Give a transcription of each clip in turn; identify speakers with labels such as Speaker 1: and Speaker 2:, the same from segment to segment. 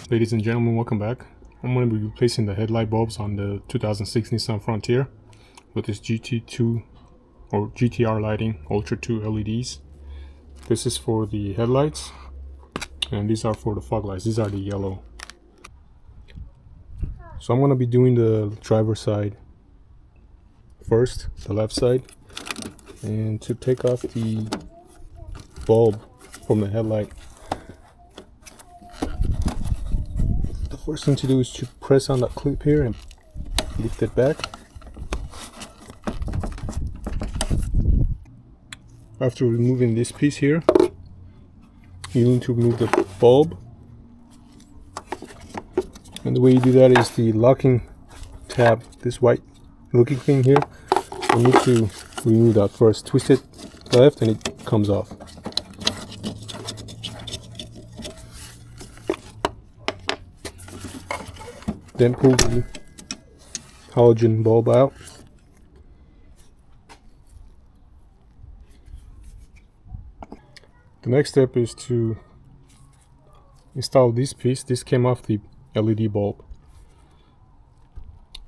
Speaker 1: Ladies and gentlemen, welcome back. I'm going to be replacing the headlight bulbs on the 2006 Nissan Frontier with this GT2 or GTR lighting Ultra 2 LEDs. This is for the headlights and these are for the fog lights. These are the yellow. So I'm going to be doing the driver's side first, the left side, and to take off the bulb from the headlight, the first thing to do is to press on that clip here and lift it back. After removing this piece here, you need to remove the bulb, and the way you do that is the locking tab, this white looking thing here. You need to remove that first. Twist it left and it comes off. Then pull the halogen bulb out. The next step is to install this piece. This came off the LED bulb.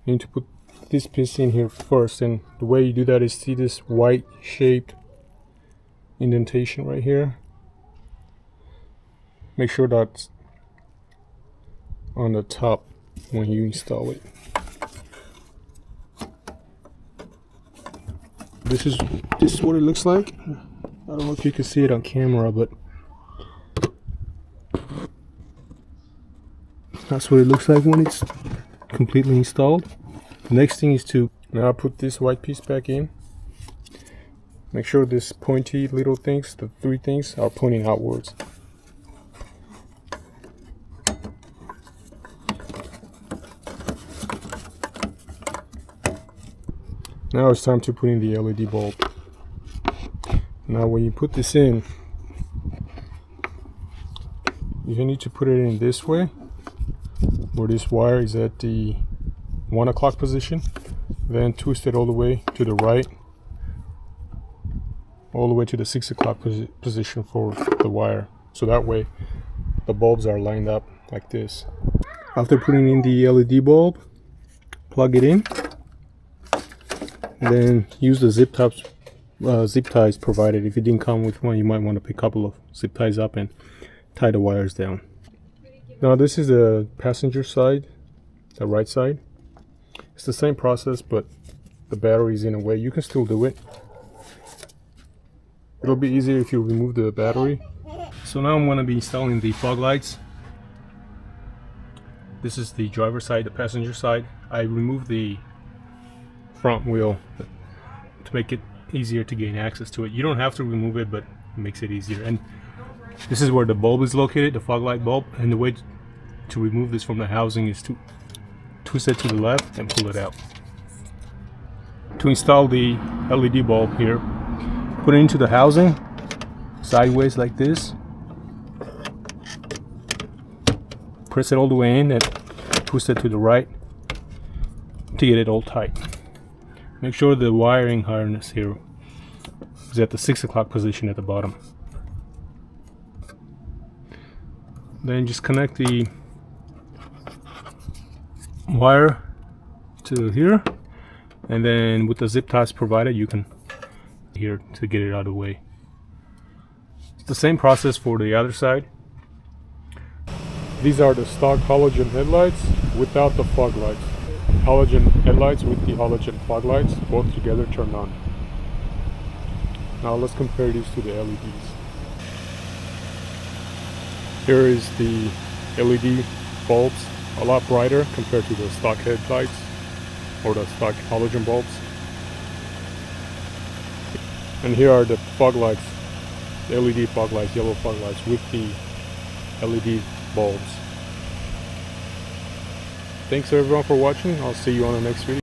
Speaker 1: You need to put this piece in here first, and the way you do that is see this white shaped indentation right here. Make sure that's on the top when you install it. This is what it looks like. I don't know if you can see it on camera, but that's what it looks like when it's completely installed. The next thing is to now put this white piece back in. Make sure this pointy little things, the three things, are pointing outwards. Now it's time to put in the LED bulb. Now when you put this in, you need to put it in this way, where this wire is at the 1 o'clock position. Then twist it all the way to the right, all the way to the 6 o'clock position for the wire. So that way the bulbs are lined up like this. After putting in the LED bulb, plug it in. Then use the zip ties provided. If it didn't come with one, you might want to pick a couple of zip ties up and tie the wires down. Now this is the passenger side, the right side. It's the same process, but the battery is in a way. You can still do it. It'll be easier if you remove the battery. So now I'm going to be installing the fog lights. This is the driver side, the passenger side. I removed the front wheel to make it easier to gain access to it. You don't have to remove it, but it makes it easier. And this is where the bulb is located, the fog light bulb. And the way to remove this from the housing is to twist it to the left and pull it out. To install the LED bulb here, put it into the housing sideways like this. Press it all the way in and twist it to the right to get it all tight. Make sure the wiring harness here is at the 6 o'clock position at the bottom. Then just connect the wire to here, and then with the zip ties provided, you can here to get it out of the way. It's the same process for the other side. These are the stock halogen headlights without the fog lights. Halogen headlights with the halogen fog lights, both together turned on. Now let's compare these to the LEDs. Here is the LED bulbs, a lot brighter compared to the stock headlights or the stock halogen bulbs. And here are the fog lights, the LED fog lights, yellow fog lights with the LED bulbs. Thanks everyone for watching. I'll see you on the next video.